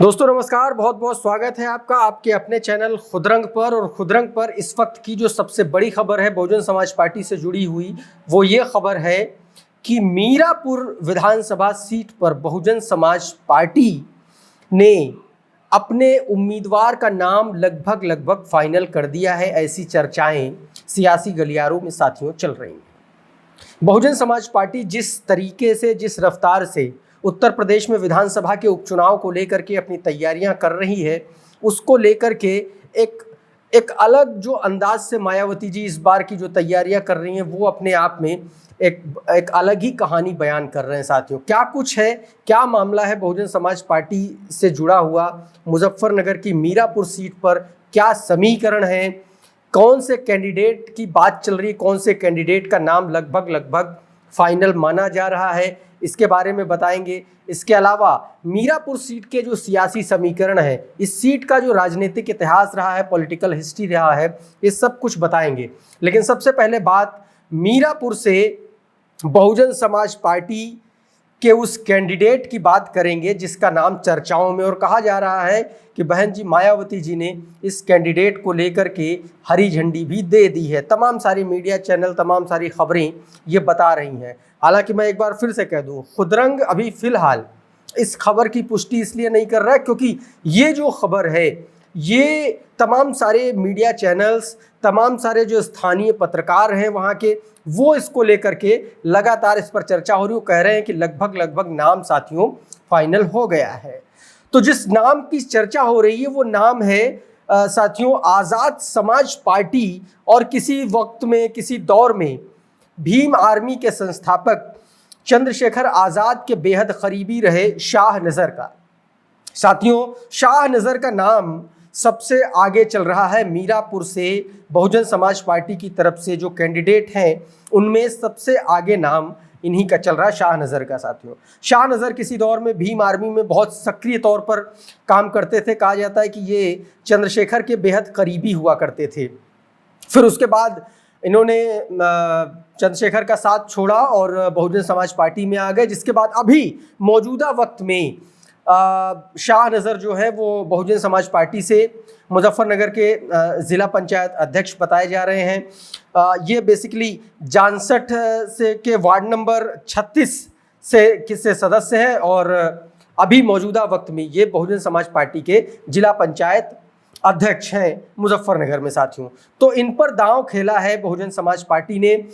दोस्तों नमस्कार, बहुत बहुत स्वागत है आपका आपके अपने चैनल खुदरंग पर। और खुदरंग पर इस वक्त की जो सबसे बड़ी खबर है बहुजन समाज पार्टी से जुड़ी हुई, वो ये खबर है कि मीरापुर विधानसभा सीट पर बहुजन समाज पार्टी ने अपने उम्मीदवार का नाम लगभग फाइनल कर दिया है। ऐसी चर्चाएं सियासी गलियारों में साथियों चल रही हैं। बहुजन समाज पार्टी जिस तरीके से, जिस रफ्तार से उत्तर प्रदेश में विधानसभा के उपचुनाव को लेकर के अपनी तैयारियां कर रही है, उसको लेकर के एक अलग जो अंदाज से मायावती जी इस बार की जो तैयारियां कर रही हैं, वो अपने आप में एक अलग ही कहानी बयान कर रहे हैं साथियों। क्या कुछ है, क्या मामला है बहुजन समाज पार्टी से जुड़ा हुआ, मुजफ्फरनगर की मीरापुर सीट पर क्या समीकरण है, कौन से कैंडिडेट की बात चल रही है, कौन से कैंडिडेट का नाम लगभग फाइनल माना जा रहा है, इसके बारे में बताएंगे। इसके अलावा मीरापुर सीट के जो सियासी समीकरण है, इस सीट का जो राजनीतिक इतिहास रहा है, पॉलिटिकल हिस्ट्री रहा है, ये सब कुछ बताएंगे। लेकिन सबसे पहले बात मीरापुर से बहुजन समाज पार्टी के उस कैंडिडेट की बात करेंगे जिसका नाम चर्चाओं में, और कहा जा रहा है कि बहन जी मायावती जी ने इस कैंडिडेट को लेकर के हरी झंडी भी दे दी है। तमाम सारी मीडिया चैनल, तमाम सारी खबरें ये बता रही हैं। हालांकि मैं एक बार फिर से कह दूं, खुदरंग अभी फिलहाल इस खबर की पुष्टि इसलिए नहीं कर रहा है क्योंकि ये जो खबर है, ये तमाम सारे मीडिया चैनल्स, तमाम सारे जो स्थानीय पत्रकार हैं वहाँ के, वो इसको लेकर के लगातार इस पर चर्चा हो रही है। वो कह रहे हैं कि लगभग नाम साथियों फाइनल हो गया है। तो जिस नाम की चर्चा हो रही है वो नाम है साथियों आज़ाद समाज पार्टी, और किसी वक्त में, किसी दौर में भीम आर्मी के संस्थापक चंद्रशेखर आज़ाद के बेहद करीबी रहे शाह नज़र का। साथियों शाह नज़र का नाम सबसे आगे चल रहा है मीरापुर से। बहुजन समाज पार्टी की तरफ से जो कैंडिडेट हैं उनमें सबसे आगे नाम इन्हीं का चल रहा है, शाह नज़र का। साथियों शाह नज़र किसी दौर में भीम आर्मी में बहुत सक्रिय तौर पर काम करते थे। कहा जाता है कि ये चंद्रशेखर के बेहद करीबी हुआ करते थे। फिर उसके बाद इन्होंने चंद्रशेखर का साथ छोड़ा और बहुजन समाज पार्टी में आ गए, जिसके बाद अभी मौजूदा वक्त में शाह नज़र जो है वो बहुजन समाज पार्टी से मुजफ्फरनगर के ज़िला पंचायत अध्यक्ष बताए जा रहे हैं। ये बेसिकली जानसठ से के वार्ड नंबर 36 से सदस्य हैं और अभी मौजूदा वक्त में ये बहुजन समाज पार्टी के ज़िला पंचायत अध्यक्ष हैं मुजफ्फरनगर में। साथियों तो इन पर दांव खेला है बहुजन समाज पार्टी ने।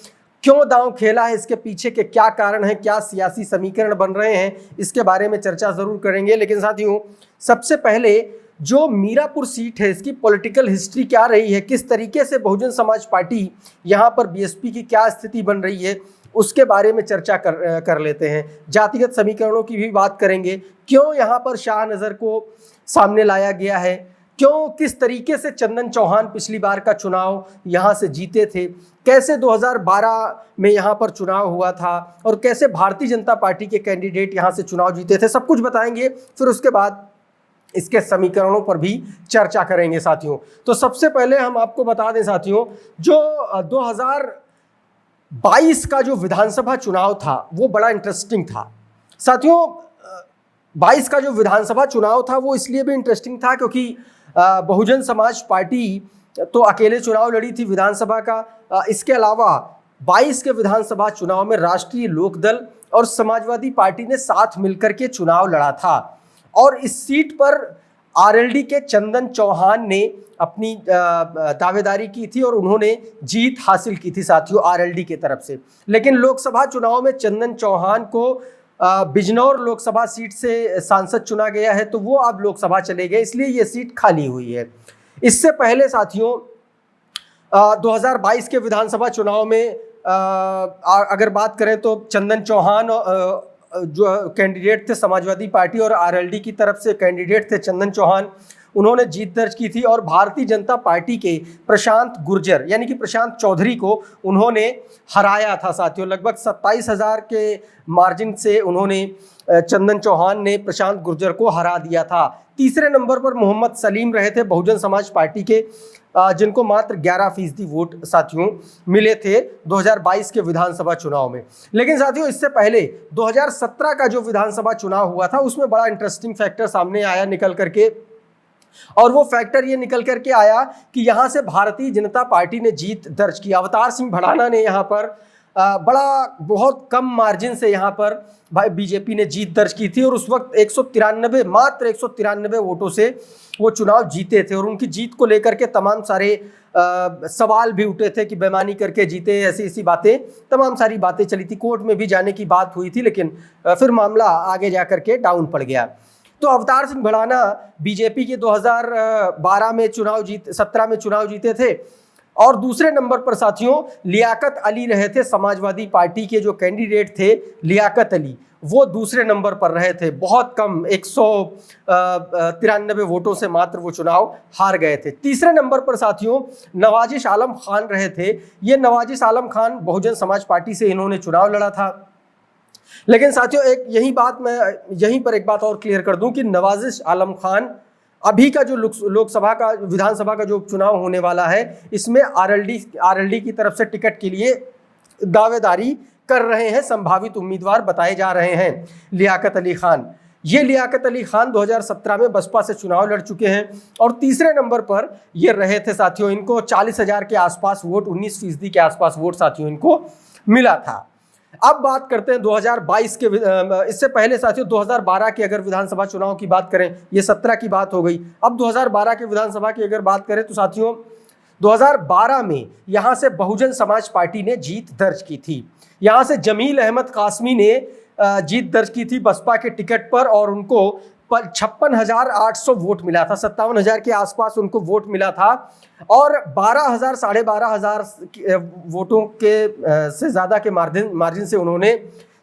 क्यों दांव खेला है, इसके पीछे के क्या कारण हैं, क्या सियासी समीकरण बन रहे हैं, इसके बारे में चर्चा जरूर करेंगे। लेकिन साथियों सबसे पहले जो मीरापुर सीट है, इसकी पॉलिटिकल हिस्ट्री क्या रही है, किस तरीके से बहुजन समाज पार्टी यहाँ पर बीएसपी की क्या स्थिति बन रही है, उसके बारे में चर्चा कर लेते हैं। जातिगत समीकरणों की भी बात करेंगे। क्यों यहाँ पर शाह नज़र को सामने लाया गया है, क्यों, किस तरीके से चंदन चौहान पिछली बार का चुनाव यहाँ से जीते थे, कैसे 2012 में यहाँ पर चुनाव हुआ था और कैसे भारतीय जनता पार्टी के कैंडिडेट यहाँ से चुनाव जीते थे, सब कुछ बताएंगे। फिर उसके बाद इसके समीकरणों पर भी चर्चा करेंगे। साथियों तो सबसे पहले हम आपको बता दें साथियों, जो 2022 का जो विधानसभा चुनाव था वो बड़ा इंटरेस्टिंग था। साथियों 22 का जो विधानसभा चुनाव था वो इसलिए भी इंटरेस्टिंग था क्योंकि बहुजन समाज पार्टी तो अकेले चुनाव लड़ी थी विधानसभा का। इसके अलावा 22 के विधानसभा चुनाव में राष्ट्रीय लोकदल और समाजवादी पार्टी ने साथ मिलकर के चुनाव लड़ा था और इस सीट पर आरएलडी के चंदन चौहान ने अपनी दावेदारी की थी और उन्होंने जीत हासिल की थी साथियों आरएलडी की तरफ से। लेकिन लोकसभा चुनाव में चंदन चौहान को बिजनौर लोकसभा सीट से सांसद चुना गया है, तो वो अब लोकसभा चले गए, इसलिए ये सीट खाली हुई है। इससे पहले साथियों 2022 के विधानसभा चुनाव में अगर बात करें तो चंदन चौहान जो कैंडिडेट थे समाजवादी पार्टी और आरएलडी की तरफ से कैंडिडेट थे चंदन चौहान, उन्होंने जीत दर्ज की थी और भारतीय जनता पार्टी के प्रशांत गुर्जर यानी कि प्रशांत चौधरी को उन्होंने हराया था साथियों। लगभग 27,000 के मार्जिन से उन्होंने चंदन चौहान ने प्रशांत गुर्जर को हरा दिया था। तीसरे नंबर पर मोहम्मद सलीम रहे थे बहुजन समाज पार्टी के, जिनको मात्र 11% वोट साथियों मिले थे 2022 के विधानसभा चुनाव में। लेकिन साथियों इससे पहले 2017 का जो विधानसभा चुनाव हुआ था उसमें बड़ा इंटरेस्टिंग फैक्टर सामने आया निकल करके, और वो फैक्टर ये निकल करके आया कि यहां से भारतीय जनता पार्टी ने जीत दर्ज की। अवतार सिंह भड़ाना ने यहां पर बड़ा बहुत कम मार्जिन से यहां पर भाई बीजेपी ने जीत दर्ज की थी और उस वक्त 193 मात्र 193 वोटों से वो चुनाव जीते थे। और उनकी जीत को लेकर के तमाम सारे सवाल भी उठे थे कि बेईमानी करके जीते, ऐसी ऐसी बातें, तमाम सारी बातें चली थी, कोर्ट में भी जाने की बात हुई थी, लेकिन फिर मामला आगे जा करके डाउन पड़ गया। तो अवतार सिंह भड़ाना बीजेपी के 2012 में 17 में चुनाव जीते थे। और दूसरे नंबर पर साथियों लियाकत अली रहे थे, समाजवादी पार्टी के जो कैंडिडेट थे लियाकत अली, वो दूसरे नंबर पर रहे थे। बहुत कम 193 वोटों से मात्र वो चुनाव हार गए थे। तीसरे नंबर पर साथियों नवाजिश आलम खान रहे थे। ये नवाजिश आलम खान बहुजन समाज पार्टी से इन्होंने चुनाव लड़ा था। लेकिन साथियों एक यहीं पर एक बात और क्लियर कर दूं कि नवाजिश आलम खान अभी का जो लोकसभा का विधानसभा का जो चुनाव होने वाला है इसमें आरएलडी की तरफ से टिकट के लिए दावेदारी कर रहे हैं, संभावित उम्मीदवार बताए जा रहे हैं लियाकत अली खान। ये लियाकत अली खान 2017 में बसपा से चुनाव लड़ चुके हैं और तीसरे नंबर पर ये रहे थे साथियों। इनको 40,000 के आसपास वोट, 19% के आसपास वोट साथियों इनको मिला था। अब बात करते हैं 2022 के, इससे पहले साथियों 2012 के अगर विधानसभा चुनाव की बात करें, ये 17 की बात हो गई। अब 2012 के विधानसभा की अगर बात करें तो साथियों 2012 में यहां से बहुजन समाज पार्टी ने जीत दर्ज की थी। यहां से जमील अहमद कासमी ने जीत दर्ज की थी बसपा के टिकट पर और उनको 56,800 वोट मिला था, 57,000 के आसपास उनको वोट मिला था और 12,000 साढ़े 12,000 वोटों के से ज़्यादा के मार्जिन से उन्होंने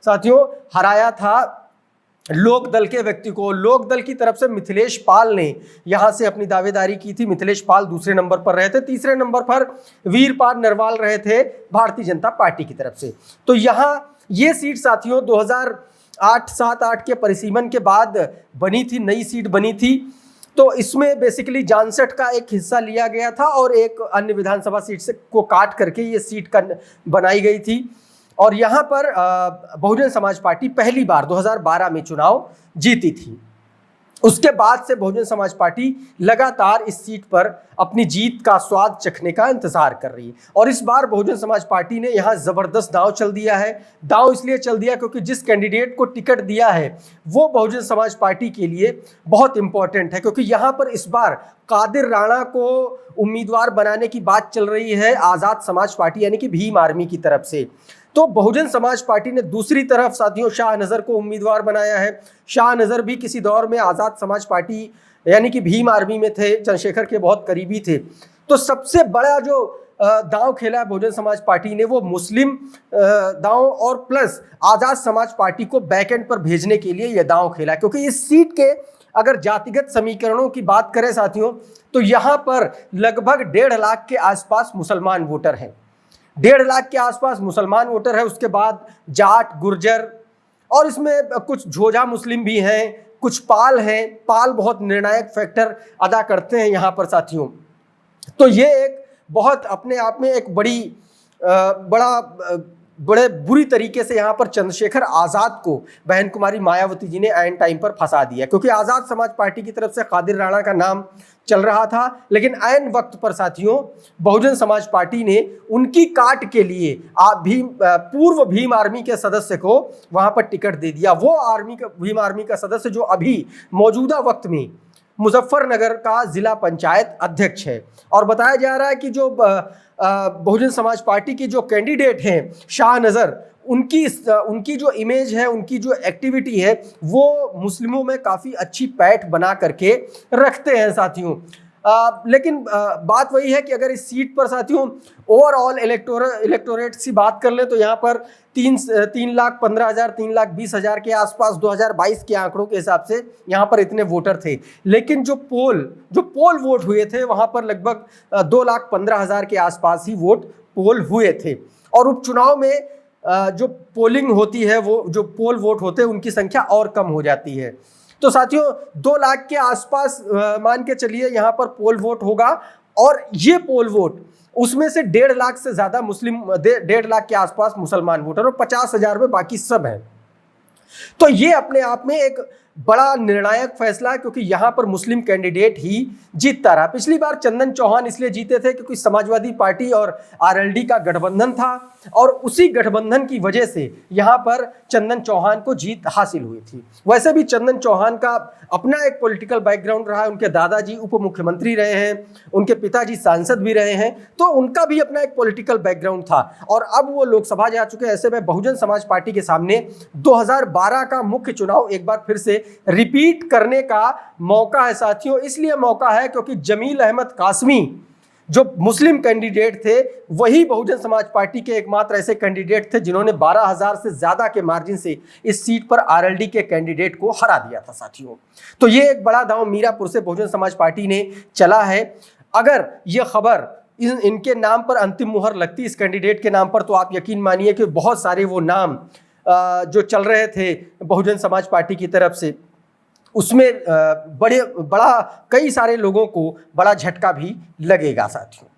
साथियों हराया था लोक दल के व्यक्ति को। लोक दल की तरफ से मिथिलेश पाल ने यहां से अपनी दावेदारी की थी। मिथिलेश पाल दूसरे नंबर पर रहे थे। तीसरे नंबर पर वीरपाल नरवाल रहे थे भारतीय जनता पार्टी की तरफ से। तो यहां ये सीट साथियों 2008 के परिसीमन के बाद बनी थी, नई सीट बनी थी। तो इसमें बेसिकली जानसठ का एक हिस्सा लिया गया था और एक अन्य विधानसभा सीट से को काट करके ये सीट बनाई गई थी। और यहाँ पर बहुजन समाज पार्टी पहली बार 2012 में चुनाव जीती थी। उसके बाद से बहुजन समाज पार्टी लगातार इस सीट पर अपनी जीत का स्वाद चखने का इंतजार कर रही है और इस बार बहुजन समाज पार्टी ने यहाँ जबरदस्त दांव चल दिया है। दांव इसलिए चल दिया क्योंकि जिस कैंडिडेट को टिकट दिया है वो बहुजन समाज पार्टी के लिए बहुत इंपॉर्टेंट है, क्योंकि यहाँ पर इस बार कादिर राणा को उम्मीदवार बनाने की बात चल रही है आज़ाद समाज पार्टी यानी कि भीम आर्मी की तरफ से। तो बहुजन समाज पार्टी ने दूसरी तरफ साथियों शाह नज़र को उम्मीदवार बनाया है। शाह नज़र भी किसी दौर में आज़ाद समाज पार्टी यानी कि भीम आर्मी में थे, चंद्रशेखर के बहुत करीबी थे। तो सबसे बड़ा जो दांव खेला है बहुजन समाज पार्टी ने वो मुस्लिम दांव और प्लस आज़ाद समाज पार्टी को बैकएंड पर भेजने के लिए यह दांव खेला, क्योंकि इस सीट के अगर जातिगत समीकरणों की बात करें साथियों तो यहाँ पर लगभग 1.5 लाख के आसपास मुसलमान वोटर हैं। 1.5 लाख के आसपास मुसलमान वोटर है। उसके बाद जाट, गुर्जर और इसमें कुछ झोझा मुस्लिम भी हैं, कुछ पाल हैं। पाल बहुत निर्णायक फैक्टर अदा करते हैं यहाँ पर साथियों। तो ये एक बहुत अपने आप में एक बड़े बुरी तरीके से यहाँ पर चंद्रशेखर आज़ाद को बहन कुमारी मायावती जी ने ऐन टाइम पर फंसा दिया, क्योंकि आज़ाद समाज पार्टी की तरफ से कादिर राणा का नाम चल रहा था, लेकिन ऐन वक्त पर साथियों बहुजन समाज पार्टी ने उनकी काट के लिए पूर्व भीम आर्मी के सदस्य को वहां पर टिकट दे दिया। वो भीम आर्मी का सदस्य जो अभी मौजूदा वक्त में मुजफ्फरनगर का जिला पंचायत अध्यक्ष है। और बताया जा रहा है कि जो बहुजन समाज पार्टी के जो कैंडिडेट हैं शाह नज़र, उनकी जो इमेज है, उनकी जो एक्टिविटी है वो मुस्लिमों में काफ़ी अच्छी पैठ बना करके रखते हैं साथियों। लेकिन बात वही है कि अगर इस सीट पर साथियों ओवरऑल इलेक्टोरेट की बात कर ले तो यहाँ पर 3,15,000 3,20,000 के आसपास 2022 के आंकड़ों के हिसाब से यहाँ पर इतने वोटर थे। लेकिन जो पोल वोट हुए थे वहाँ पर लगभग 2,15,000 के आसपास ही वोट पोल हुए थे। और उपचुनाव में जो पोलिंग होती है, वो जो पोल वोट होते हैं उनकी संख्या और कम हो जाती है। तो साथियों 2 लाख के आसपास मान के चलिए यहाँ पर पोल वोट होगा, और ये पोल वोट उसमें से 1.5 लाख से ज्यादा मुस्लिम, 1.5 लाख के आसपास मुसलमान वोटर और 50,000 में बाकी सब हैं। तो ये अपने आप में एक बड़ा निर्णायक फैसला है, क्योंकि यहां पर मुस्लिम कैंडिडेट ही जीतता रहा। पिछली बार चंदन चौहान इसलिए जीते थे क्योंकि समाजवादी पार्टी और आरएलडी का गठबंधन था, और उसी गठबंधन की वजह से यहां पर चंदन चौहान को जीत हासिल हुई थी। वैसे भी चंदन चौहान का अपना एक पॉलिटिकल बैकग्राउंड रहा है, उनके दादाजी उप मुख्यमंत्री रहे हैं, उनके पिताजी सांसद भी रहे हैं, तो उनका भी अपना एक पॉलिटिकल बैकग्राउंड था। और अब वो लोकसभा जा चुके हैं। ऐसे में बहुजन समाज पार्टी के सामने 2012 का मुख्य चुनाव एक बार फिर से रिपीट करने का मौका है साथियों। इसलिए मौका है क्योंकि जमील अहमद कासमी जो मुस्लिम कैंडिडेट थे, वही बहुजन समाज पार्टी के एकमात्र ऐसे कैंडिडेट थे जिन्होंने 12,000 से ज्यादा के मार्जिन से इस सीट पर आरएलडी के कैंडिडेट को हरा दिया था साथियों। तो ये एक बड़ा दांव मीरापुर से बहुजन समाज पार्टी ने चला है। अगर ये खबर इनके नाम पर अंतिम मुहर लगती है, इस कैंडिडेट के नाम पर, तो आप यकीन मानिए कि बहुत सारे वो नाम जो चल रहे थे बहुजन समाज पार्टी की तरफ से, उसमें बड़ा कई सारे लोगों को बड़ा झटका भी लगेगा साथियों।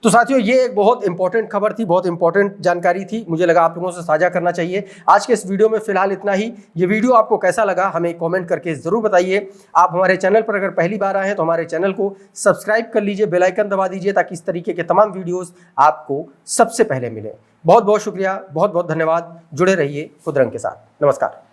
तो साथियों ये एक बहुत इंपॉर्टेंट खबर थी, बहुत इंपॉर्टेंट जानकारी थी, मुझे लगा आप लोगों से साझा करना चाहिए। आज के इस वीडियो में फिलहाल इतना ही। ये वीडियो आपको कैसा लगा हमें कमेंट करके ज़रूर बताइए। आप हमारे चैनल पर अगर पहली बार आए हैं तो हमारे चैनल को सब्सक्राइब कर लीजिए, बेल आइकन दबा दीजिए, ताकि इस तरीके के तमाम वीडियोज़ आपको सबसे पहले मिलें। बहुत बहुत शुक्रिया, बहुत बहुत धन्यवाद। जुड़े रहिए खुदरंग के साथ। नमस्कार।